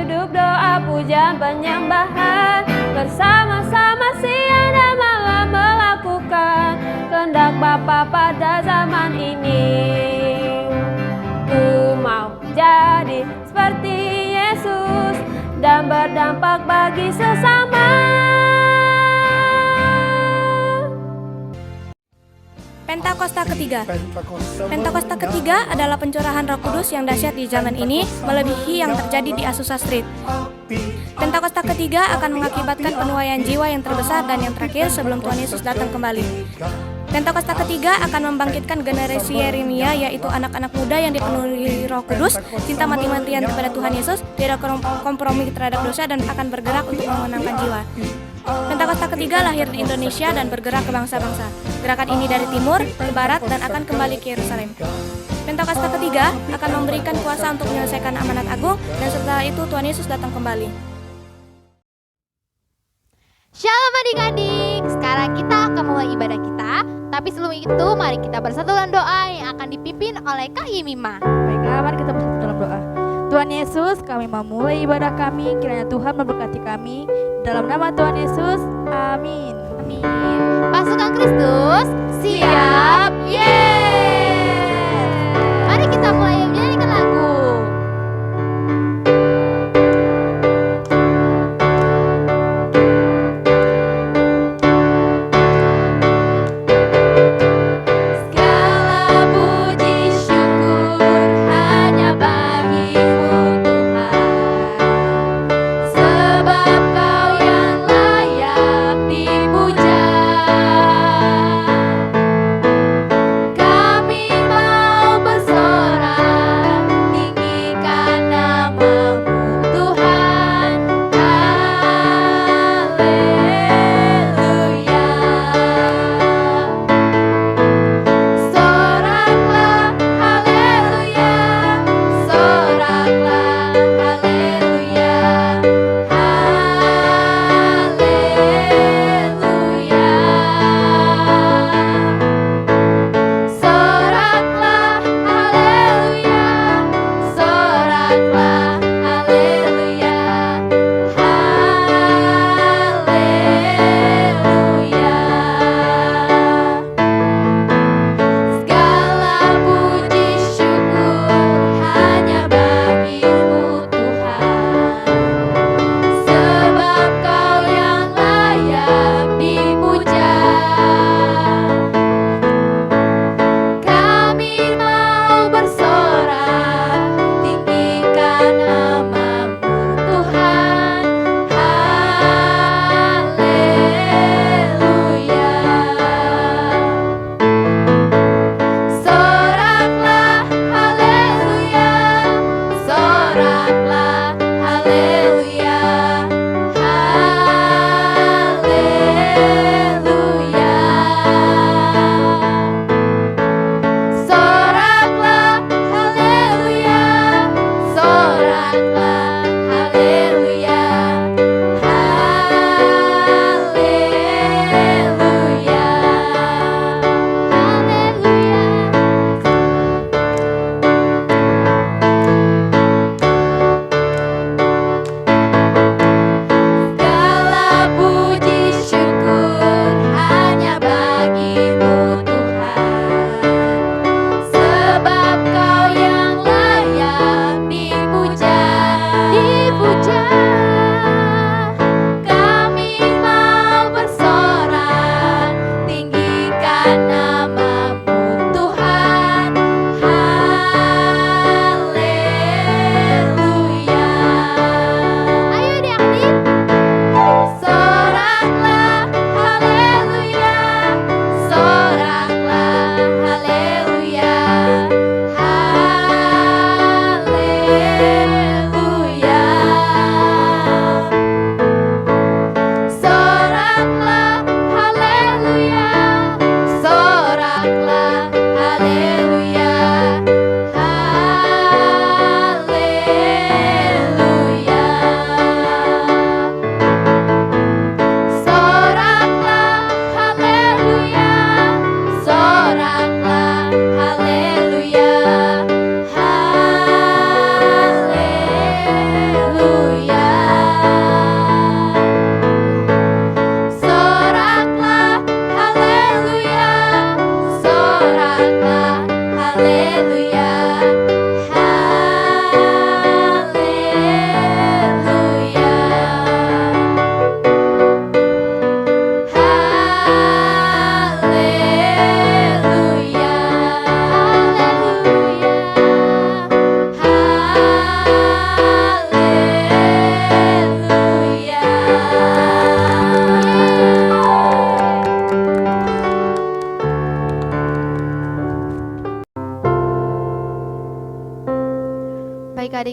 duduk doa puja penyembahan, bersama-sama siang dan malam melakukan kehendak Bapa pada zaman ini. Ku mau jadi seperti Yesus dan berdampak bagi sesama. Pentakosta ketiga. Pentakosta ketiga adalah pencurahan Roh Kudus yang dahsyat di zaman ini, melebihi yang terjadi di Azusa Street. Pentakosta ketiga akan mengakibatkan penuaian jiwa yang terbesar dan yang terakhir sebelum Tuhan Yesus datang kembali. Pentakosta ketiga akan membangkitkan generasi Yeremia, yaitu anak-anak muda yang dipenuhi Roh Kudus, cinta mati-matian kepada Tuhan Yesus, tidak kompromi terhadap dosa, dan akan bergerak untuk memenangkan jiwa. Pentakosta ketiga lahir di Indonesia dan bergerak ke bangsa-bangsa. Gerakan ini dari timur ke barat dan akan kembali ke Yerusalem. Pentakosta ketiga akan memberikan kuasa untuk menyelesaikan amanat agung, dan setelah itu Tuhan Yesus datang kembali. Shalom adik-adik, sekarang kita akan mulai ibadah kita. Tapi sebelum itu mari kita bersatu dalam doa yang akan dipimpin oleh Kak Yemima. Baiklah, mari kita bersatu dalam doa. Tuhan Yesus, kami memulai ibadah kami, kiranya Tuhan memberkati kami. Dalam nama Tuhan Yesus, amin. Amin. Pasukan Kristus, siap, yeay! Mari kita mulai menyanyikan lagu. Kami mau bersorak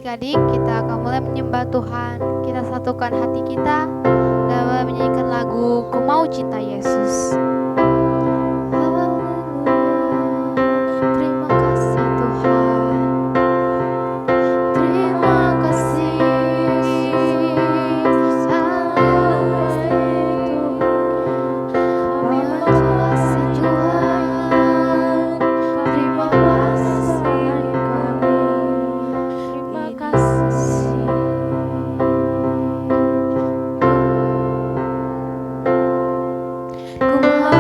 adik-adik, kita akan mulai menyembah Tuhan. Kita satukan hati kita dalam menyanyikan lagu Ku Mau Cinta Yesus. Terima kasih Tuhan. Terima kasih. Terima kasih Tuhan. Terima kasih kami. Terima kasih. Ku mau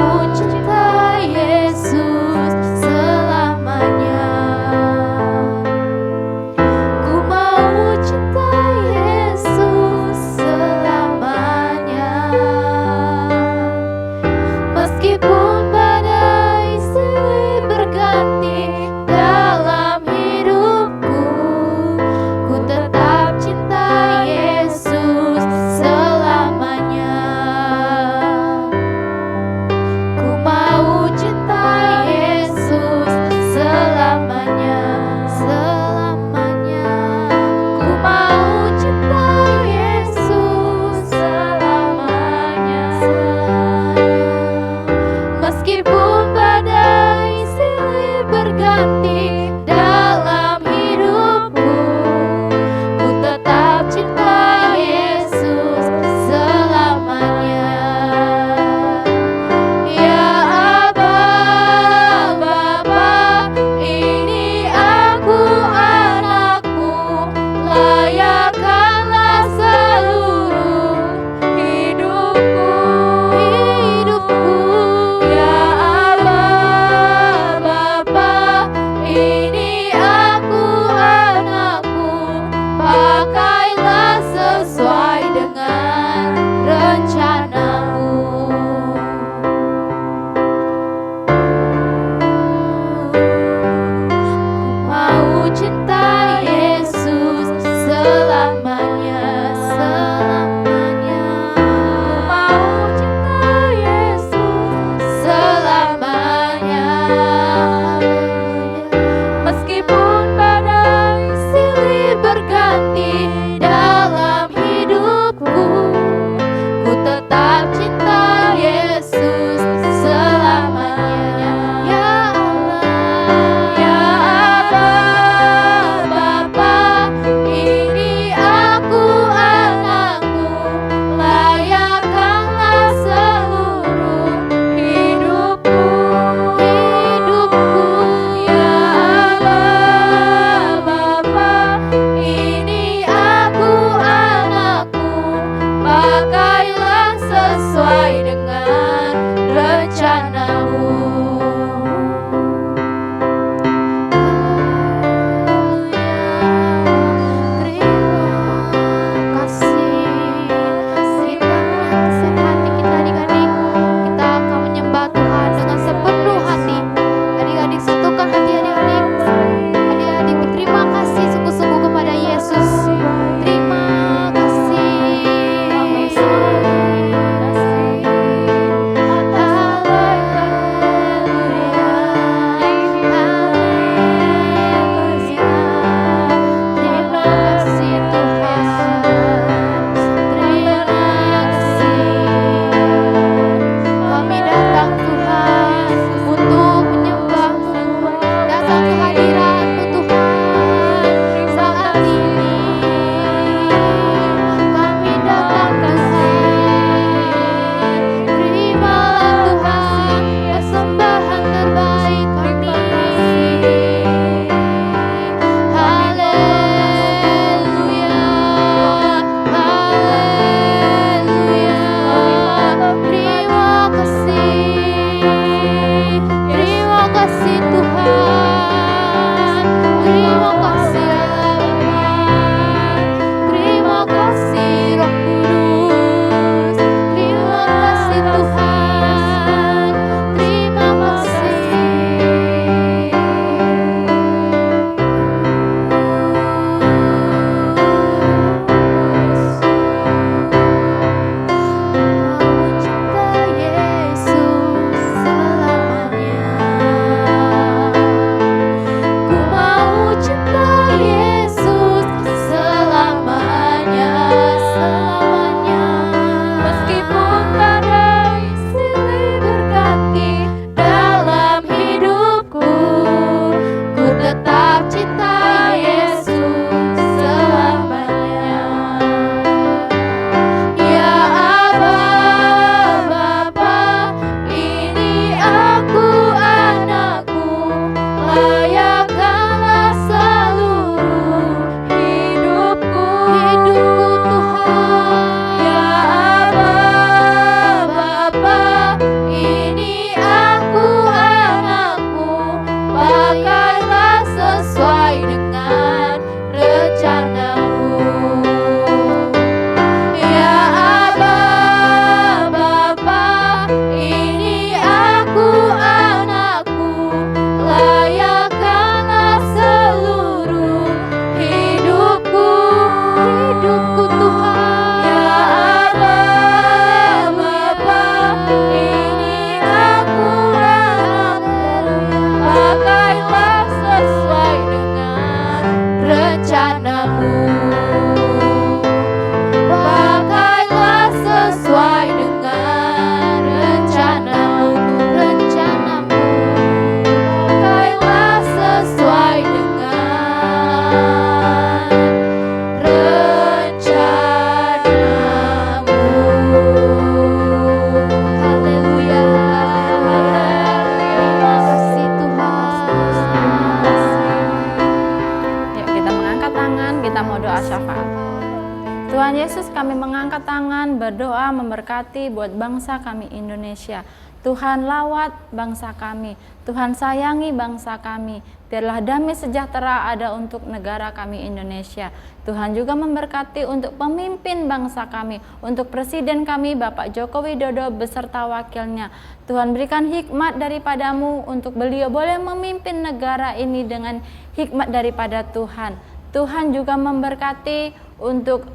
Yesus kami mengangkat tangan berdoa memberkati buat bangsa kami Indonesia. Tuhan lawat bangsa kami, Tuhan sayangi bangsa kami. Biarlah damai sejahtera ada untuk negara kami Indonesia. Tuhan juga memberkati untuk pemimpin bangsa kami, untuk presiden kami Bapak Joko Widodo beserta wakilnya. Tuhan berikan hikmat daripadamu untuk beliau boleh memimpin negara ini dengan hikmat daripada Tuhan. Tuhan juga memberkati untuk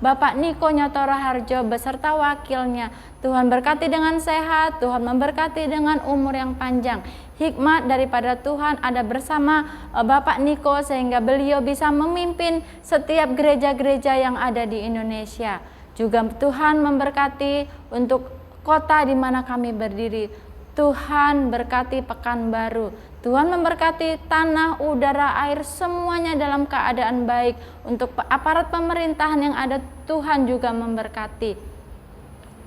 Bapak Niko Nyotoro Harjo beserta wakilnya. Tuhan berkati dengan sehat, Tuhan memberkati dengan umur yang panjang. Hikmat daripada Tuhan ada bersama Bapak Niko sehingga beliau bisa memimpin setiap gereja-gereja yang ada di Indonesia. Juga Tuhan memberkati untuk kota di mana kami berdiri. Tuhan berkati Pekanbaru. Tuhan memberkati tanah, udara, air, semuanya dalam keadaan baik. Untuk aparat pemerintahan yang ada, Tuhan juga memberkati.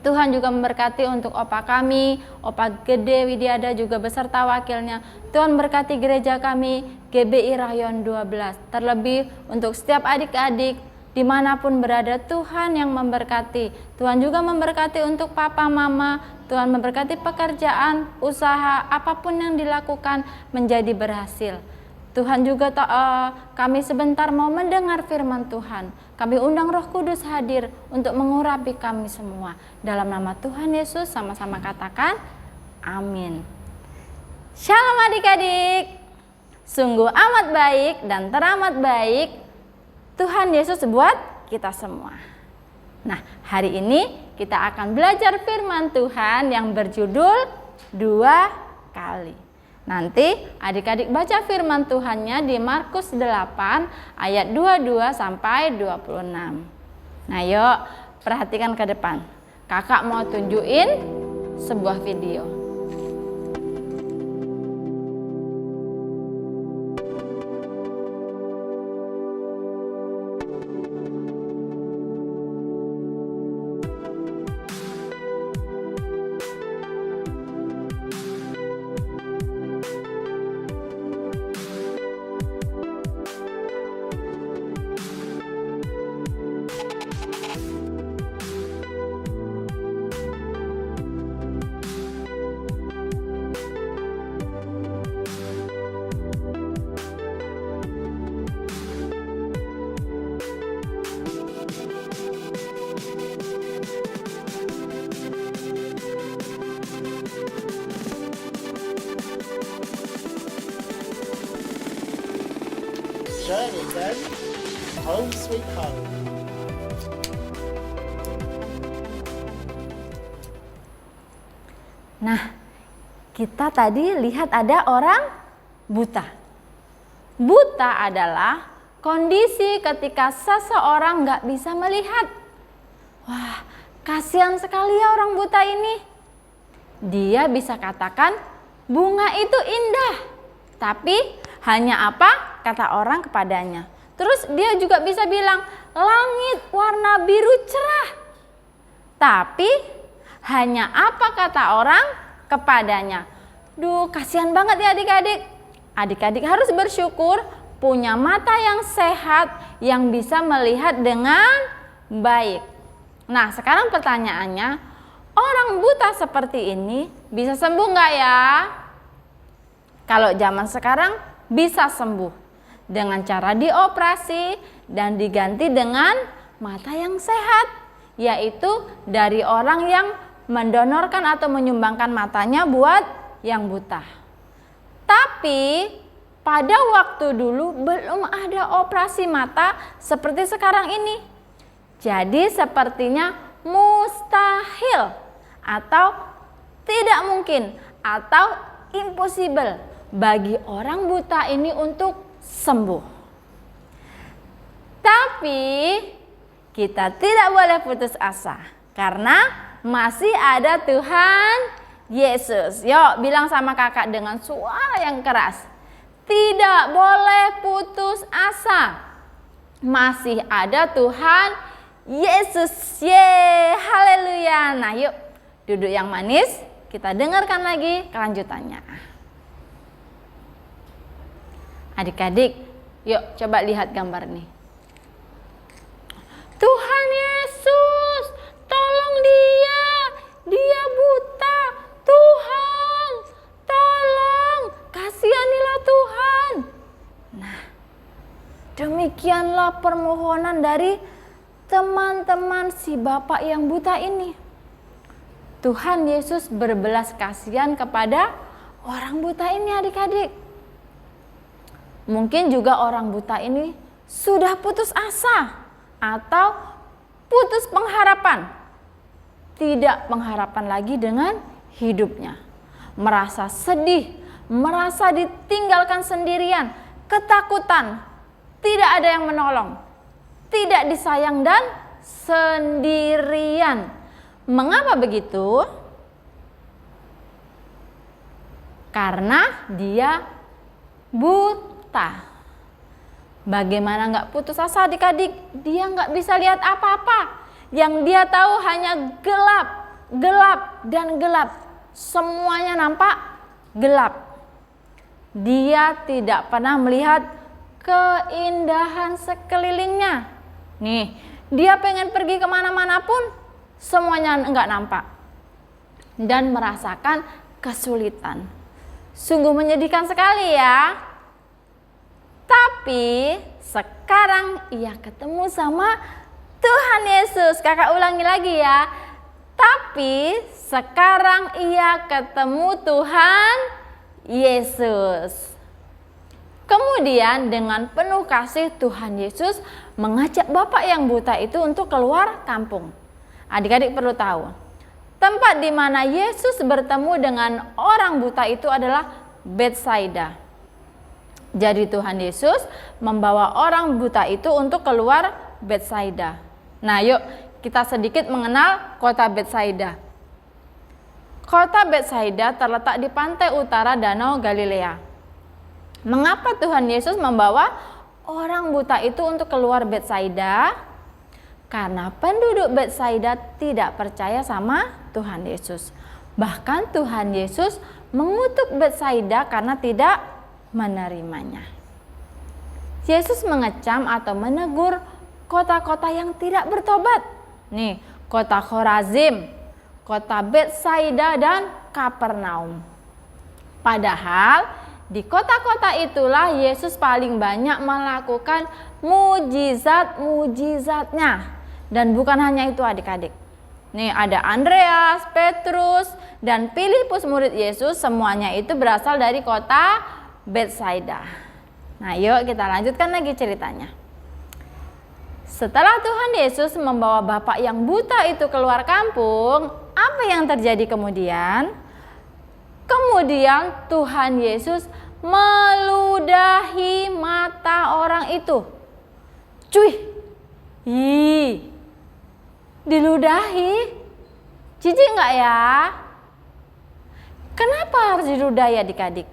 Tuhan juga memberkati untuk Opa kami, Opa Gede Widiada juga beserta wakilnya. Tuhan berkati gereja kami, GBI Rayon 12. Terlebih untuk setiap adik-adik, dimanapun berada, Tuhan yang memberkati. Tuhan juga memberkati untuk papa, mama. Tuhan memberkati pekerjaan, usaha, apapun yang dilakukan menjadi berhasil. Tuhan juga kami sebentar mau mendengar firman Tuhan. Kami undang Roh Kudus hadir untuk mengurapi kami semua. Dalam nama Tuhan Yesus sama-sama katakan amin. Shalom adik-adik. Sungguh amat baik dan teramat baik Tuhan Yesus buat kita semua. Nah, hari ini kita akan belajar firman Tuhan yang berjudul 2 kali. Nanti adik-adik baca firman Tuhannya di Markus 8 ayat 22 sampai 26. Nah, yuk perhatikan ke depan. Kakak mau tunjukin sebuah video. Journey then, home sweet home. Nah, kita tadi lihat ada orang buta. Buta adalah kondisi ketika seseorang nggak bisa melihat. Wah, kasihan sekali ya orang buta ini. Dia bisa katakan bunga itu indah, tapi hanya apa kata orang kepadanya. Terus dia juga bisa bilang langit warna biru cerah, tapi hanya apa kata orang kepadanya. Duh, kasihan banget ya adik-adik. Adik-adik harus bersyukur punya mata yang sehat yang bisa melihat dengan baik. Nah, sekarang pertanyaannya, orang buta seperti ini bisa sembuh nggak ya? Kalau zaman sekarang bisa sembuh dengan cara dioperasi dan diganti dengan mata yang sehat, yaitu dari orang yang mendonorkan atau menyumbangkan matanya buat yang buta. Tapi pada waktu dulu belum ada operasi mata seperti sekarang ini. Jadi sepertinya mustahil atau tidak mungkin atau impossible bagi orang buta ini untuk sembuh. Tapi kita tidak boleh putus asa karena masih ada Tuhan Yesus. Yuk bilang sama kakak dengan suara yang keras. Tidak boleh putus asa. Masih ada Tuhan Yesus. Yeay, haleluya. Nah, yuk duduk yang manis. Kita dengarkan lagi kelanjutannya. Adik-adik, yuk coba lihat gambar nih. Tuhan Yesus, tolong dia. Dia buta. Tuhan, tolong. Kasihanilah Tuhan. Nah, demikianlah permohonan dari teman-teman si bapak yang buta ini. Tuhan Yesus berbelas kasihan kepada orang buta ini, adik-adik. Mungkin juga orang buta ini sudah putus asa atau putus pengharapan. Tidak pengharapan lagi dengan hidupnya. Merasa sedih, merasa ditinggalkan sendirian, ketakutan, tidak ada yang menolong, tidak disayang dan sendirian. Mengapa begitu? Karena dia buta. Bagaimana nggak putus asa adik-adik? Dia nggak bisa lihat apa-apa. Yang dia tahu hanya gelap, gelap, dan gelap. Semuanya nampak gelap. Dia tidak pernah melihat keindahan sekelilingnya. Nih, dia pengen pergi kemana-mana pun semuanya nggak nampak. Dan merasakan kesulitan. Sungguh menyedihkan sekali ya. Tapi sekarang ia ketemu sama Tuhan Yesus. Kakak ulangi lagi ya. Tapi sekarang ia ketemu Tuhan Yesus. Kemudian dengan penuh kasih Tuhan Yesus mengajak bapak yang buta itu untuk keluar kampung. Adik-adik perlu tahu, tempat di mana Yesus bertemu dengan orang buta itu adalah Betsaida. Jadi Tuhan Yesus membawa orang buta itu untuk keluar Betsaida. Nah, yuk kita sedikit mengenal kota Betsaida. Kota Betsaida terletak di pantai utara Danau Galilea. Mengapa Tuhan Yesus membawa orang buta itu untuk keluar Betsaida? Karena penduduk Betsaida tidak percaya sama Tuhan Yesus. Bahkan Tuhan Yesus mengutuk Betsaida karena tidak menerimanya. Yesus mengecam atau menegur kota-kota yang tidak bertobat. Nih, kota Khorazim, kota Betsaida dan Kapernaum. Padahal di kota-kota itulah Yesus paling banyak melakukan mujizat-mujizatnya. Dan bukan hanya itu adik-adik. Nih ada Andreas, Petrus, dan Filipus murid Yesus. Semuanya itu berasal dari kota Betsaida. Nah yuk kita lanjutkan lagi ceritanya. Setelah Tuhan Yesus membawa bapak yang buta itu keluar kampung, apa yang terjadi kemudian? Kemudian Tuhan Yesus meludahi mata orang itu. Cuy, diludahi, jijik nggak ya? Kenapa harus diludahi adik-adik?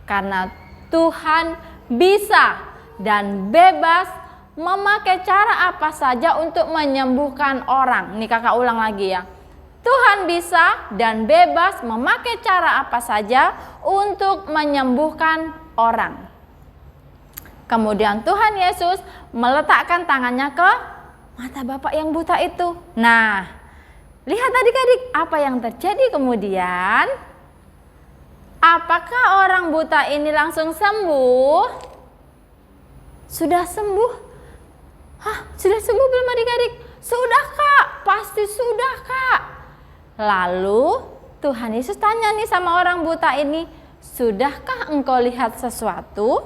Karena Tuhan bisa dan bebas memakai cara apa saja untuk menyembuhkan orang. Nih kakak ulang lagi ya. Tuhan bisa dan bebas memakai cara apa saja untuk menyembuhkan orang. Kemudian Tuhan Yesus meletakkan tangannya ke mata bapak yang buta itu. Nah, lihat adik-adik apa yang terjadi kemudian. Apakah orang buta ini langsung sembuh? Sudah sembuh? Hah, sudah sembuh belum adik-adik? Sudah kak, pasti sudah kak. Lalu Tuhan Yesus tanya nih sama orang buta ini, sudahkah engkau lihat sesuatu?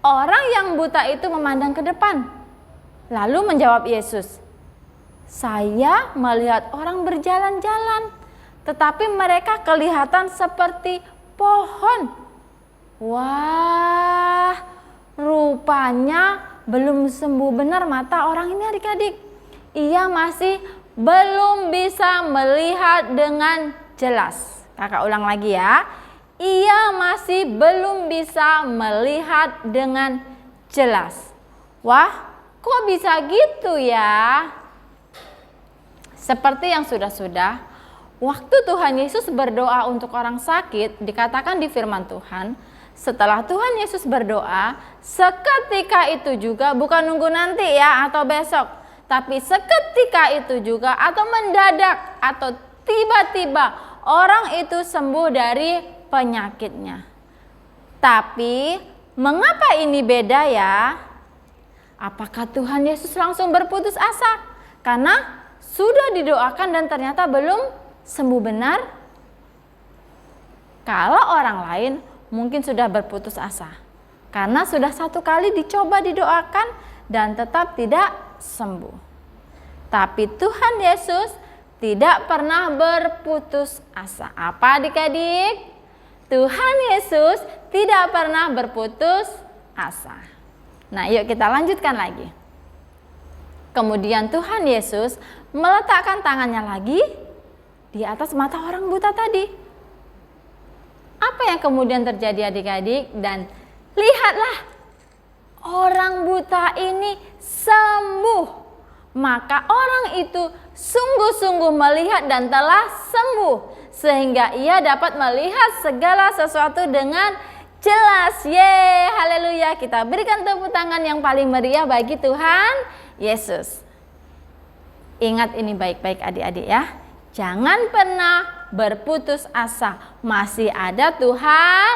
Orang yang buta itu memandang ke depan. Lalu menjawab Yesus, saya melihat orang berjalan-jalan, tetapi mereka kelihatan seperti pohon. Wah, rupanya belum sembuh benar mata orang ini adik-adik. Ia masih belum bisa melihat dengan jelas. Kakak ulang lagi ya. Ia masih belum bisa melihat dengan jelas. Wah, kok bisa gitu ya? Seperti yang sudah-sudah, waktu Tuhan Yesus berdoa untuk orang sakit, dikatakan di firman Tuhan, setelah Tuhan Yesus berdoa, seketika itu juga, bukan nunggu nanti ya atau besok, Tapi seketika itu juga atau mendadak atau tiba-tiba orang itu sembuh dari penyakitnya. Tapi mengapa ini beda ya? Apakah Tuhan Yesus langsung berputus asa? Karena sudah didoakan dan ternyata belum sembuh benar? Kalau orang lain mungkin sudah berputus asa. Karena sudah 1 kali dicoba didoakan dan tetap tidak sembuh. Tapi Tuhan Yesus tidak pernah berputus asa. Apa adik-adik? Tuhan Yesus tidak pernah berputus asa. Nah, yuk kita lanjutkan lagi. Kemudian Tuhan Yesus meletakkan tangannya lagi di atas mata orang buta tadi. Apa yang kemudian terjadi adik-adik? Dan lihatlah, orang buta ini sembuh. Maka orang itu sungguh-sungguh melihat dan telah sembuh. Sehingga ia dapat melihat segala sesuatu dengan jelas. Yeay, haleluya. Kita berikan tepuk tangan yang paling meriah bagi Tuhan Yesus. Ingat ini baik-baik adik-adik ya. Jangan pernah berputus asa. Masih ada Tuhan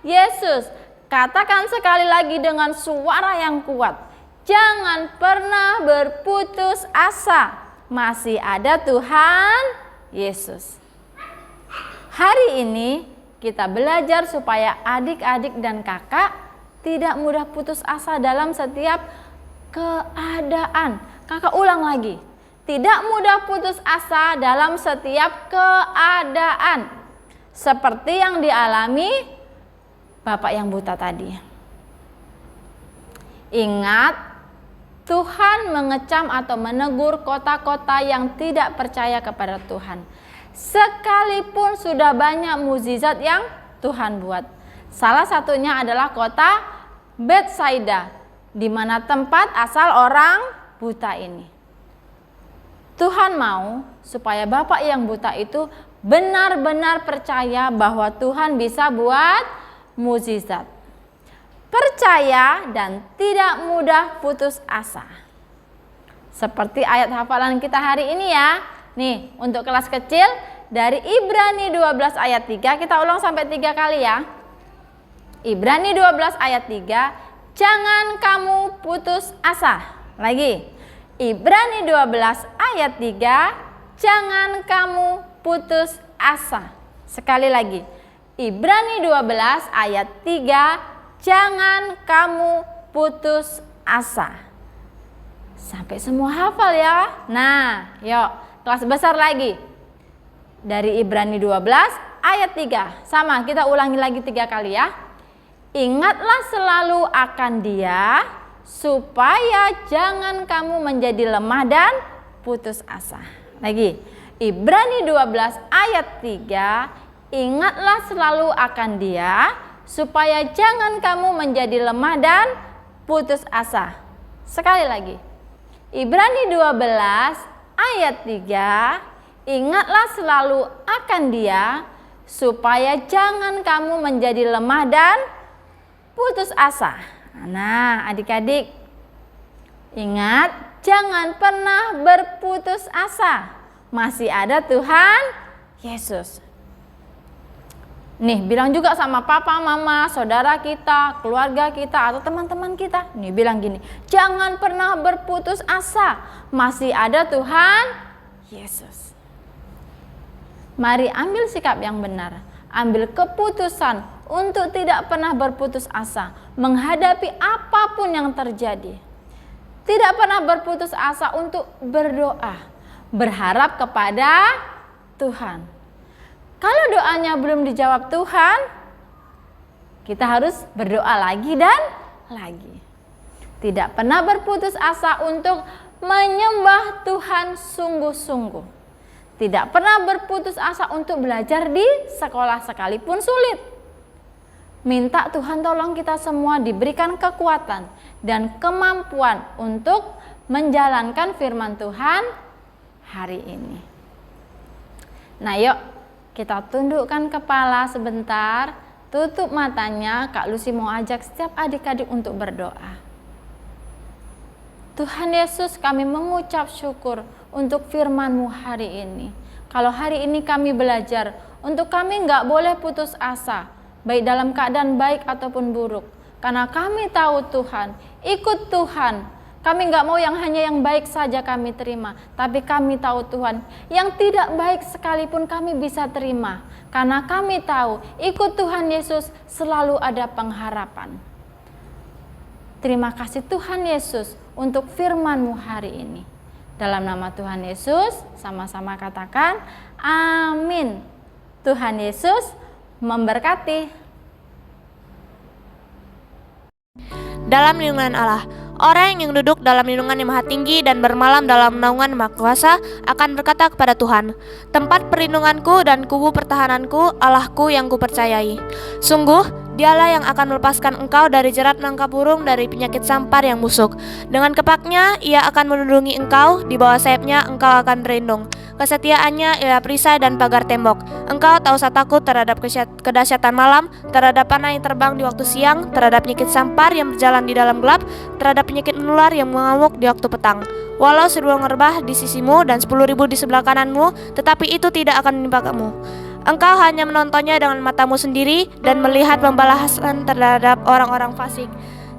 Yesus. Katakan sekali lagi dengan suara yang kuat. Jangan pernah berputus asa. Masih ada Tuhan Yesus. Hari ini kita belajar supaya adik-adik dan kakak tidak mudah putus asa dalam setiap keadaan. Kakak ulang lagi. Tidak mudah putus asa dalam setiap keadaan. Seperti yang dialami Bapak yang buta tadi. Ingat, Tuhan mengecam atau menegur kota-kota yang tidak percaya kepada Tuhan. Sekalipun sudah banyak mukjizat yang Tuhan buat. Salah satunya adalah kota Betsaida, di mana tempat asal orang buta ini. Tuhan mau supaya Bapak yang buta itu benar-benar percaya bahwa Tuhan bisa buat mukjizat. Percaya dan tidak mudah putus asa. Seperti ayat hafalan kita hari ini ya. Nih, untuk kelas kecil dari Ibrani 12 ayat 3, kita ulang sampai 3 kali ya. Ibrani 12 ayat 3, jangan kamu putus asa. Lagi. Ibrani 12 ayat 3, jangan kamu putus asa. Sekali lagi. Ibrani 12 ayat 3, jangan kamu putus asa. Sampai semua hafal ya. Nah, yuk kelas besar lagi. Dari Ibrani 12 ayat 3. Sama, kita ulangi lagi 3 kali ya. Ingatlah selalu akan Dia, supaya jangan kamu menjadi lemah dan putus asa. Lagi. Ibrani 12 ayat 3. Ingatlah selalu akan Dia, supaya jangan kamu menjadi lemah dan putus asa. Sekali lagi. Ibrani 12 ayat 3. Ingatlah selalu akan Dia, supaya jangan kamu menjadi lemah dan putus asa. Nah, adik-adik, ingat, jangan pernah berputus asa. Masih ada Tuhan Yesus. Nih, bilang juga sama papa, mama, saudara kita, keluarga kita, atau teman-teman kita. Nih, bilang gini, jangan pernah berputus asa. Masih ada Tuhan Yesus. Mari ambil sikap yang benar. Ambil keputusan untuk tidak pernah berputus asa menghadapi apapun yang terjadi. Tidak pernah berputus asa untuk berdoa, berharap kepada Tuhan. Kalau doanya belum dijawab Tuhan, kita harus berdoa lagi dan lagi. Tidak pernah berputus asa untuk menyembah Tuhan sungguh-sungguh. Tidak pernah berputus asa untuk belajar di sekolah sekalipun sulit. Minta Tuhan tolong kita semua diberikan kekuatan dan kemampuan untuk menjalankan firman Tuhan hari ini. Nah, yuk kita tundukkan kepala sebentar, tutup matanya. Kak Lucy mau ajak setiap adik-adik untuk berdoa. Tuhan Yesus, kami mengucap syukur untuk firman-Mu hari ini. Kalau hari ini kami belajar, untuk kami nggak boleh putus asa, baik dalam keadaan baik ataupun buruk. Karena kami tahu Tuhan, ikut Tuhan. Kami nggak mau yang hanya yang baik saja kami terima, tapi kami tahu Tuhan, yang tidak baik sekalipun kami bisa terima. Karena kami tahu, ikut Tuhan Yesus selalu ada pengharapan. Terima kasih Tuhan Yesus untuk firman-Mu hari ini. Dalam nama Tuhan Yesus, sama-sama katakan, amin. Tuhan Yesus memberkati. Dalam lindungan Allah, orang yang duduk dalam lindungan yang maha tinggi dan bermalam dalam naungan yang maha kuasa akan berkata kepada Tuhan, tempat perlindunganku dan kubu pertahananku, Allahku yang kupercayai. Sungguh, Dialah yang akan melepaskan engkau dari jerat menangkap burung, dari penyakit sampar yang busuk. Dengan kepaknya ia akan melindungi engkau, di bawah sayapnya engkau akan berlindung. Kesetiaannya ialah perisai dan pagar tembok. Engkau tak usah takut terhadap kedahsyatan malam, terhadap panah yang terbang di waktu siang, terhadap penyakit sampar yang berjalan di dalam gelap, terhadap penyakit menular yang mengamuk di waktu petang. Walau 1000 ngerbah di sisimu dan 10.000 di sebelah kananmu, tetapi itu tidak akan menimpa kamu. Engkau hanya menontonnya dengan matamu sendiri dan melihat pembalasan terhadap orang-orang fasik.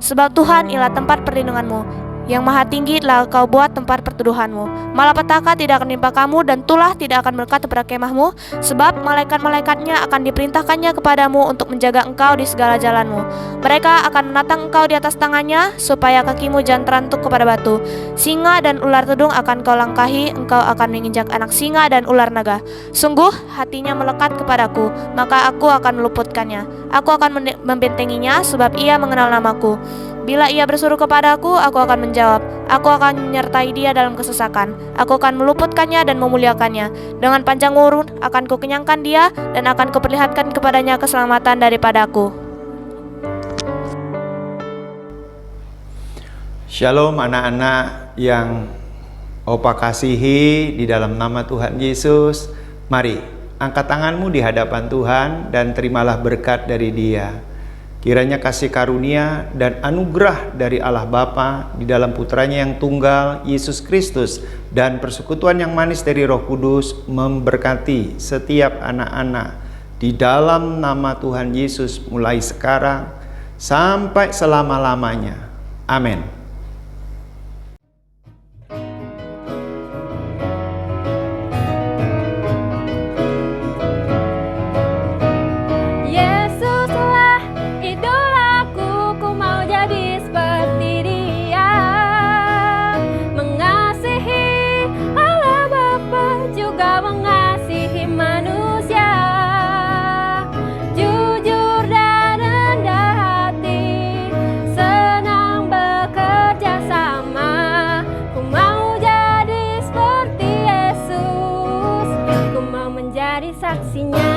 Sebab Tuhan ialah tempat perlindunganmu, yang maha tinggi telah kau buat tempat perteduhanmu. Malapetaka tidak akan menimpa kamu dan tulah tidak akan melekat kepada kemahmu, sebab malaikat-malaikatnya akan diperintahkannya kepadamu untuk menjaga engkau di segala jalanmu. Mereka akan menatang engkau di atas tangannya, supaya kakimu jangan terantuk kepada batu. Singa dan ular tedung akan kau langkahi, engkau akan menginjak anak singa dan ular naga. Sungguh hatinya melekat kepadaku, maka aku akan meluputkannya. Aku akan membentenginya, sebab ia mengenal namaku. Bila ia berseru kepadaku, aku akan menjawab. Aku akan menyertai dia dalam kesesakan. Aku akan meluputkannya dan memuliakannya. Dengan panjang umur akan kukenyangkan dia, dan akan kuperlihatkan kepadanya keselamatan daripadaku. Shalom anak-anak yang Opa kasihi di dalam nama Tuhan Yesus. Mari, angkat tanganmu di hadapan Tuhan dan terimalah berkat dari Dia. Kiranya kasih karunia dan anugerah dari Allah Bapa di dalam putranya yang tunggal, Yesus Kristus, dan persekutuan yang manis dari Roh Kudus memberkati setiap anak-anak di dalam nama Tuhan Yesus mulai sekarang sampai selama-lamanya. Amin. Saksinya.